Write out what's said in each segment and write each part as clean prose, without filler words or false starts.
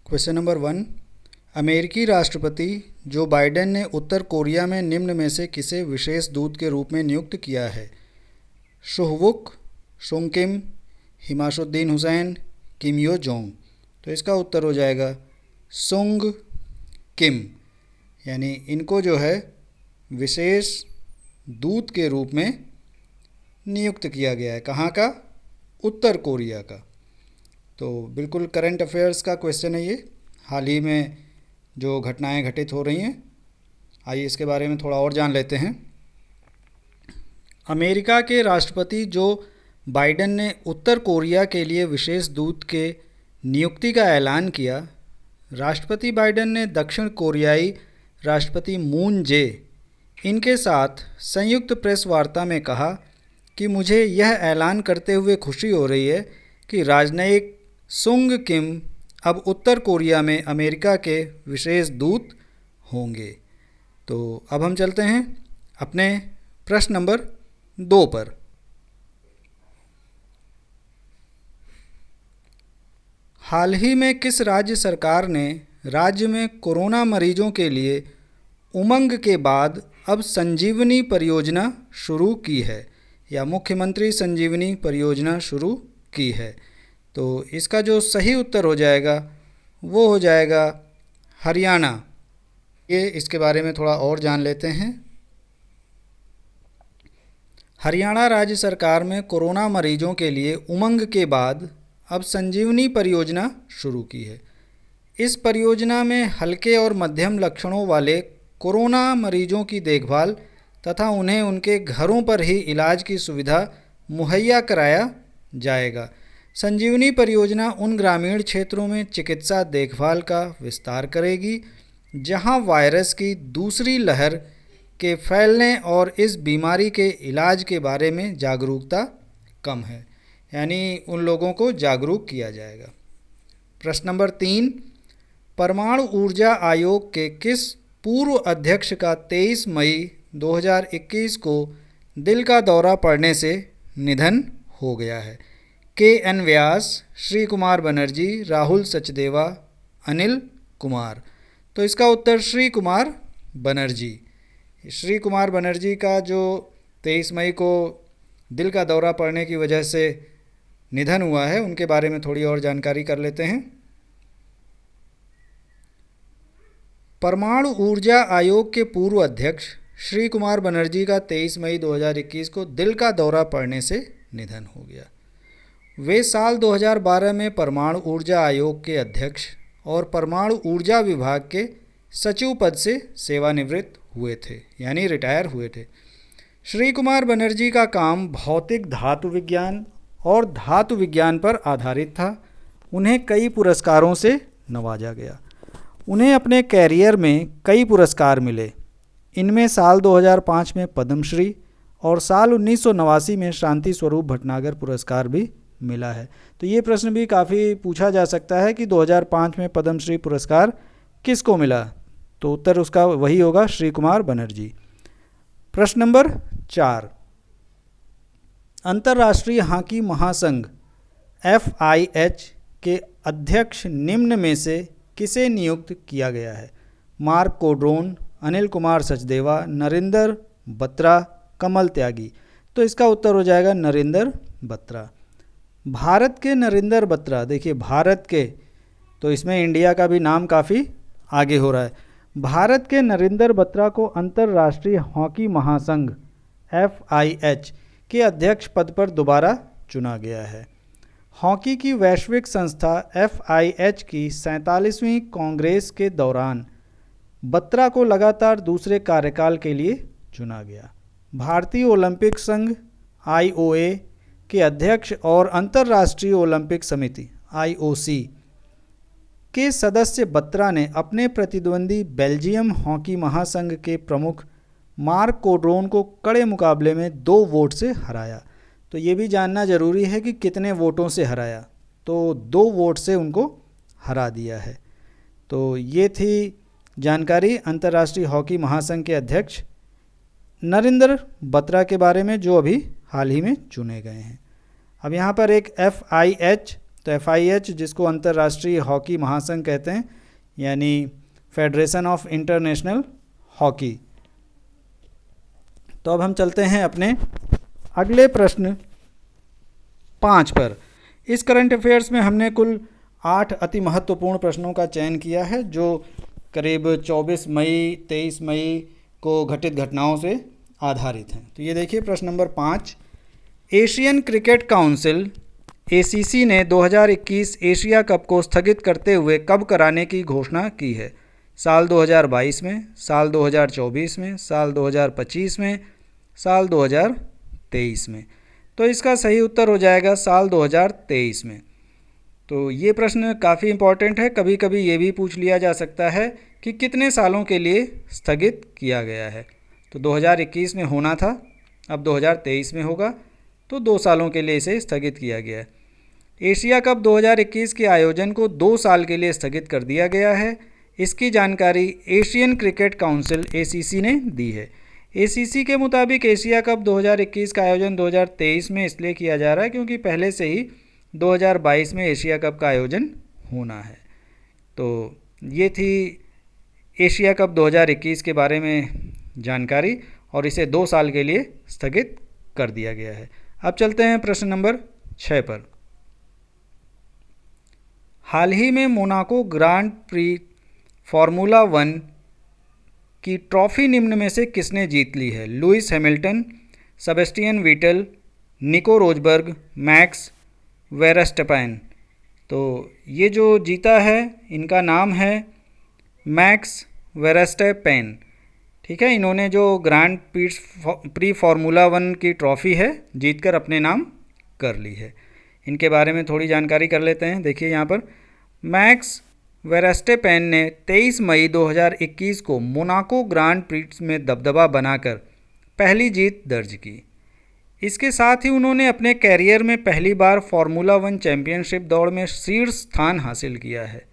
Question number 1। अमेरिकी राष्ट्रपति Joe Biden ने उत्तर कोरिया में निम्न में से किसे विशेष दूत के रूप में नियुक्त किया है? शुहवुक, सुंग किम, हिमाशुद्दीन हुसैन, किम यो जोंग। तो इसका उत्तर हो जाएगा सुंग किम। यानी इनको जो है विशेष दूत के रूप में नियुक्त किया गया है। कहाँ का? उत्तर कोरिया का। तो बिल्कुल करंट अफेयर्स का क्वेश्चन है ये, हाल ही में जो घटनाएं घटित हो रही हैं। आइए इसके बारे में थोड़ा और जान लेते हैं। अमेरिका के राष्ट्रपति जो बाइडेन ने उत्तर कोरिया के लिए विशेष दूत के नियुक्ति का ऐलान किया। राष्ट्रपति बाइडेन ने दक्षिण कोरियाई राष्ट्रपति मून जे इनके साथ संयुक्त प्रेस वार्ता में कहा कि मुझे यह ऐलान करते हुए खुशी हो रही है कि राजनयिक सुंग किम अब उत्तर कोरिया में अमेरिका के विशेष दूत होंगे। तो अब हम चलते हैं अपने प्रश्न नंबर 2 पर। हाल ही में किस राज्य सरकार ने राज्य में कोरोना मरीजों के लिए उमंग के बाद अब संजीवनी परियोजना शुरू की है, या मुख्यमंत्री संजीवनी परियोजना शुरू की है? तो इसका जो सही उत्तर हो जाएगा वो हो जाएगा हरियाणा। ये इसके बारे में थोड़ा और जान लेते हैं। हरियाणा राज्य सरकार में कोरोना मरीजों के लिए उमंग के बाद अब संजीवनी परियोजना शुरू की है। इस परियोजना में हल्के और मध्यम लक्षणों वाले कोरोना मरीजों की देखभाल तथा उन्हें उनके घरों पर ही इलाज की सुविधा मुहैया कराया जाएगा। संजीवनी परियोजना उन ग्रामीण क्षेत्रों में चिकित्सा देखभाल का विस्तार करेगी जहां वायरस की दूसरी लहर के फैलने और इस बीमारी के इलाज के बारे में जागरूकता कम है। यानी उन लोगों को जागरूक किया जाएगा। प्रश्न नंबर 3। परमाणु ऊर्जा आयोग के किस पूर्व अध्यक्ष का 23 मई 2021 को दिल का दौरा पड़ने से निधन हो गया है? के.एन. व्यास, श्री कुमार बनर्जी, राहुल सचदेवा, अनिल कुमार। तो इसका उत्तर श्री कुमार बनर्जी। श्री कुमार बनर्जी का जो 23 मई को दिल का दौरा पड़ने की वजह से निधन हुआ है, उनके बारे में थोड़ी और जानकारी कर लेते हैं। परमाणु ऊर्जा आयोग के पूर्व अध्यक्ष श्री कुमार बनर्जी का 23 मई 2021 को दिल का दौरा पड़ने से निधन हो गया। वे साल 2012 में परमाणु ऊर्जा आयोग के अध्यक्ष और परमाणु ऊर्जा विभाग के सचिव पद से सेवानिवृत्त हुए थे, यानी रिटायर हुए थे। श्री कुमार बनर्जी का काम भौतिक धातु विज्ञान और धातु विज्ञान पर आधारित था। उन्हें कई पुरस्कारों से नवाजा गया। उन्हें अपने कैरियर में कई पुरस्कार मिले। इनमें साल 2005 में पद्मश्री और साल 1989 में शांति स्वरूप भटनागर पुरस्कार भी मिला है। तो ये प्रश्न भी काफ़ी पूछा जा सकता है कि 2005 में पद्मश्री पुरस्कार किसको मिला? तो उत्तर उसका वही होगा, श्री कुमार बनर्जी। प्रश्न नंबर 4। अंतर्राष्ट्रीय हॉकी महासंघ FIH के अध्यक्ष निम्न में से किसे नियुक्त किया गया है? मार्क कोड्रोन, अनिल कुमार सचदेवा, नरेंद्र बत्रा, कमल त्यागी। तो इसका उत्तर हो जाएगा नरेंद्र बत्रा। भारत के नरेंद्र बत्रा, देखिए भारत के, तो इसमें इंडिया का भी नाम काफ़ी आगे हो रहा है। भारत के नरेंद्र बत्रा को अंतर्राष्ट्रीय हॉकी महासंघ FIH के अध्यक्ष पद पर दोबारा चुना गया है। हॉकी की वैश्विक संस्था FIH की 47वीं कांग्रेस के दौरान बत्रा को लगातार दूसरे कार्यकाल के लिए चुना गया। भारतीय ओलंपिक संघ IOA के अध्यक्ष और अंतर्राष्ट्रीय ओलंपिक समिति IOC के सदस्य बत्रा ने अपने प्रतिद्वंदी बेल्जियम हॉकी महासंघ के प्रमुख मार्क कोड्रोन को कड़े मुकाबले में 2 वोट से हराया। तो ये भी जानना जरूरी है कि कितने वोटों से हराया। तो 2 वोट से उनको हरा दिया है। तो ये थी जानकारी अंतर्राष्ट्रीय हॉकी महासंघ के अध्यक्ष नरेंद्र बत्रा के बारे में, जो अभी हाल ही में चुने गए हैं। अब यहाँ पर एक FIH तो FIH जिसको अंतर्राष्ट्रीय हॉकी महासंघ कहते हैं, यानी फेडरेशन ऑफ इंटरनेशनल हॉकी। तो अब हम चलते हैं अपने अगले प्रश्न 5 पर। इस करंट अफेयर्स में हमने कुल 8 अति महत्वपूर्ण प्रश्नों का चयन किया है, जो करीब 24 मई 23 मई को घटित घटनाओं से आधारित हैं। तो ये देखिए प्रश्न number 5, Asian cricket council ACC ने 2021 एशिया कप को स्थगित करते हुए कब कराने की घोषणा की है? साल 2022 में, साल 2024 में, साल 2025 में, साल 2023 में। तो इसका सही उत्तर हो जाएगा साल 2023 में। तो ये प्रश्न काफ़ी इम्पॉर्टेंट है। कभी कभी ये भी पूछ लिया जा सकता है कि कितने सालों के लिए स्थगित किया गया है। तो 2021 में होना था, अब 2023 में होगा, तो 2 सालों के लिए इसे स्थगित किया गया है। एशिया कप 2021 के आयोजन को 2 साल के लिए स्थगित कर दिया गया है। इसकी जानकारी एशियन क्रिकेट काउंसिल ACC ने दी है। ACC के मुताबिक एशिया कप 2021 का आयोजन 2023 में इसलिए किया जा रहा है क्योंकि पहले से ही 2022 में एशिया कप का आयोजन होना है। तो ये थी एशिया कप 2021 के बारे में जानकारी, और इसे 2 साल के लिए स्थगित कर दिया गया है। अब चलते हैं प्रश्न नंबर 6 पर। हाल ही में मोनाको ग्रांड प्री फार्मूला 1 की ट्रॉफी निम्न में से किसने जीत ली है? लुइस हैमिल्टन, सेबेस्टियन वेटल, निको रोजबर्ग, मैक्स वेरस्टैपेन। तो ये जो जीता है इनका नाम है मैक्स वेरस्टैपेन। ठीक है, इन्होंने जो ग्रांड प्री फार्मूला 1 की ट्रॉफ़ी है जीतकर अपने नाम कर ली है। इनके बारे में थोड़ी जानकारी कर लेते हैं। देखिए यहाँ पर मैक्स वेरस्टैपेन ने 23 मई 2021 को मोनाको ग्रांड प्रिक्स में दबदबा बनाकर पहली जीत दर्ज की। इसके साथ ही उन्होंने अपने कैरियर में पहली बार फार्मूला 1 चैंपियनशिप दौड़ में शीर्ष स्थान हासिल किया है।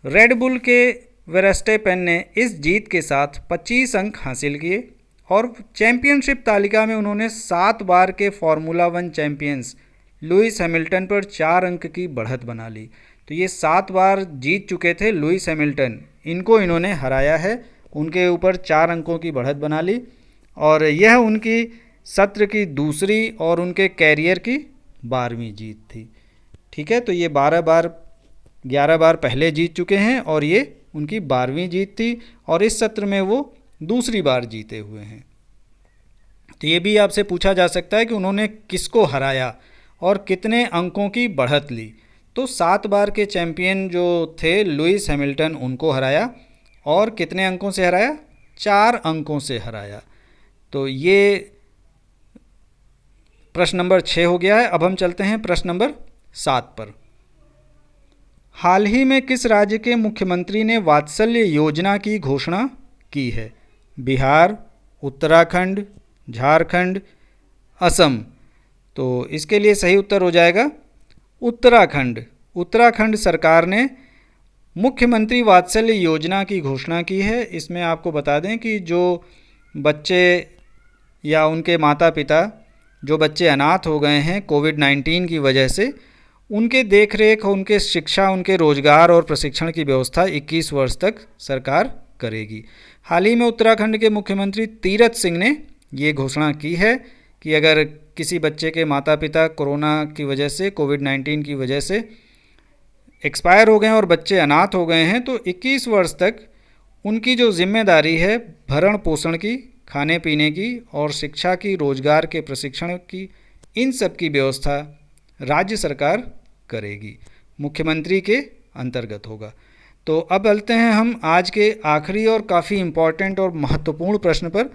रेड बुल के वेरस्टैपेन ने इस जीत के साथ 25 अंक हासिल किए और चैंपियनशिप तालिका में उन्होंने 7 बार के फार्मूला 1 चैंपियंस लुइस हैमिल्टन पर 4 अंक की बढ़त बना ली। तो ये 7 बार जीत चुके थे लुइस हैमिल्टन, इनको इन्होंने हराया है, उनके ऊपर 4 अंकों की बढ़त बना ली, और यह उनकी सत्र की दूसरी और उनके कैरियर की 12वीं जीत थी। ठीक है, तो ये 11 बार पहले जीत चुके हैं और ये उनकी 12वीं जीत थी, और इस सत्र में वो दूसरी बार जीते हुए हैं। तो ये भी आपसे पूछा जा सकता है कि उन्होंने किसको हराया और कितने अंकों की बढ़त ली। तो 7 बार के चैंपियन जो थे लुइस हैमिल्टन, उनको हराया, और कितने अंकों से हराया? 4 अंकों से हराया। तो ये प्रश्न नंबर 6 हो गया है। अब हम चलते हैं प्रश्न नंबर 7 पर। हाल ही में किस राज्य के मुख्यमंत्री ने वात्सल्य योजना की घोषणा की है? बिहार, उत्तराखंड, झारखंड, असम। तो इसके लिए सही उत्तर हो जाएगा उत्तराखंड। उत्तराखंड सरकार ने मुख्यमंत्री वात्सल्य योजना की घोषणा की है। इसमें आपको बता दें कि जो बच्चे या उनके माता पिता, जो बच्चे अनाथ हो गए हैं कोविड-19 की वजह से, उनके देखरेख, उनके शिक्षा, उनके रोजगार और प्रशिक्षण की व्यवस्था 21 वर्ष तक सरकार करेगी। हाल ही में उत्तराखंड के मुख्यमंत्री तीरथ सिंह ने ये घोषणा की है कि अगर किसी बच्चे के माता पिता कोरोना की वजह से, कोविड-19 की वजह से एक्सपायर हो गए हैं और बच्चे अनाथ हो गए हैं, तो 21 वर्ष तक उनकी जो जिम्मेदारी है भरण पोषण की, खाने पीने की और शिक्षा की, रोजगार के प्रशिक्षण की, इन सब की व्यवस्था राज्य सरकार करेगी, मुख्यमंत्री के अंतर्गत होगा। तो अब चलते हैं हम आज के आखिरी और काफ़ी इम्पॉर्टेंट और महत्वपूर्ण प्रश्न पर।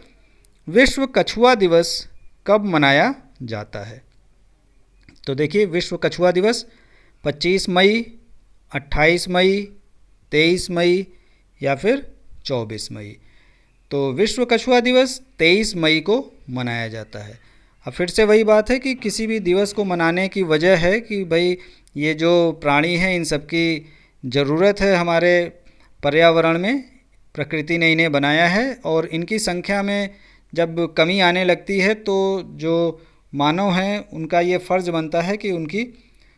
विश्व कछुआ दिवस कब मनाया जाता है? तो देखिए, विश्व कछुआ दिवस 25 मई, 28 मई, 23 मई या फिर 24 मई। तो विश्व कछुआ दिवस 23 मई को मनाया जाता है। अब फिर से वही बात है कि किसी भी दिवस को मनाने की वजह है कि भाई ये जो प्राणी हैं इन सब की ज़रूरत है हमारे पर्यावरण में, प्रकृति ने इन्हें बनाया है, और इनकी संख्या में जब कमी आने लगती है तो जो मानव हैं उनका ये फ़र्ज़ बनता है कि उनकी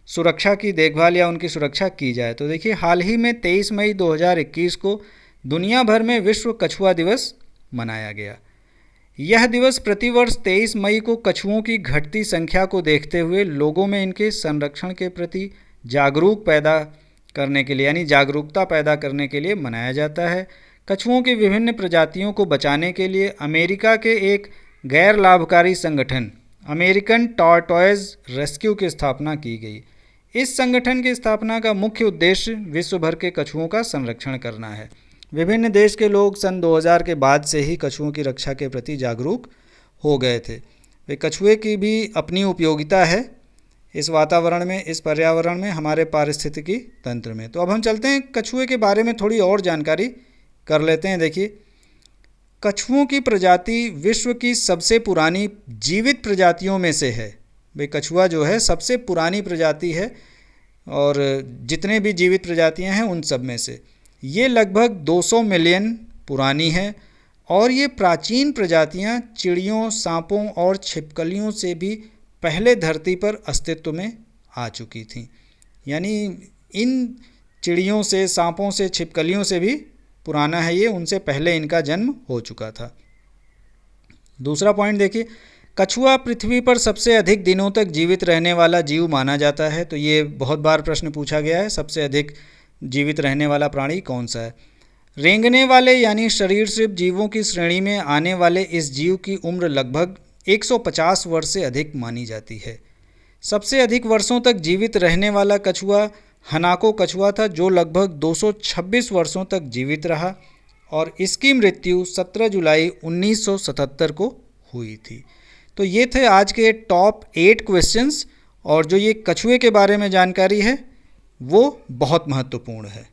सुरक्षा की देखभाल या उनकी सुरक्षा की जाए। तो देखिए, हाल ही में 23 मई 2021 को दुनिया भर में विश्व कछुआ दिवस मनाया गया। यह दिवस प्रतिवर्ष 23 मई को कछुओं की घटती संख्या को देखते हुए लोगों में इनके संरक्षण के प्रति जागरूकता पैदा करने के लिए मनाया जाता है। कछुओं की विभिन्न प्रजातियों को बचाने के लिए अमेरिका के एक गैर लाभकारी संगठन अमेरिकन टॉर्टॉइज रेस्क्यू की स्थापना की गई। इस संगठन की स्थापना का मुख्य उद्देश्य विश्व भर के कछुओं का संरक्षण करना है। विभिन्न देश के लोग सन 2000 के बाद से ही कछुओं की रक्षा के प्रति जागरूक हो गए थे। वे कछुए की भी अपनी उपयोगिता है इस वातावरण में, इस पर्यावरण में, हमारे पारिस्थितिकी तंत्र में। तो अब हम चलते हैं कछुए के बारे में थोड़ी और जानकारी कर लेते हैं। देखिए, कछुओं की प्रजाति विश्व की सबसे पुरानी जीवित प्रजातियों में से है। वे कछुआ जो है सबसे पुरानी प्रजाति है और जितने भी जीवित प्रजातियां हैं उन सब में से ये लगभग 200 मिलियन पुरानी है और ये प्राचीन प्रजातियां चिड़ियों, सांपों और छिपकलियों से भी पहले धरती पर अस्तित्व में आ चुकी थीं। यानी इन चिड़ियों से, सांपों से, छिपकलियों से भी पुराना है ये, उनसे पहले इनका जन्म हो चुका था। दूसरा पॉइंट देखिए, कछुआ पृथ्वी पर सबसे अधिक दिनों तक जीवित रहने वाला जीव माना जाता है। तो ये बहुत बार प्रश्न पूछा गया है, सबसे अधिक जीवित रहने वाला प्राणी कौन सा है। रेंगने वाले यानी सरीसृप जीवों की श्रेणी में आने वाले इस जीव की उम्र लगभग 150 वर्ष से अधिक मानी जाती है। सबसे अधिक वर्षों तक जीवित रहने वाला कछुआ हनाको कछुआ था, जो लगभग 226 वर्षों तक जीवित रहा और इसकी मृत्यु 17 जुलाई 1977 को हुई थी। तो ये थे आज के टॉप 8 क्वेश्चंस और जो ये कछुए के बारे में जानकारी है वो बहुत महत्वपूर्ण है।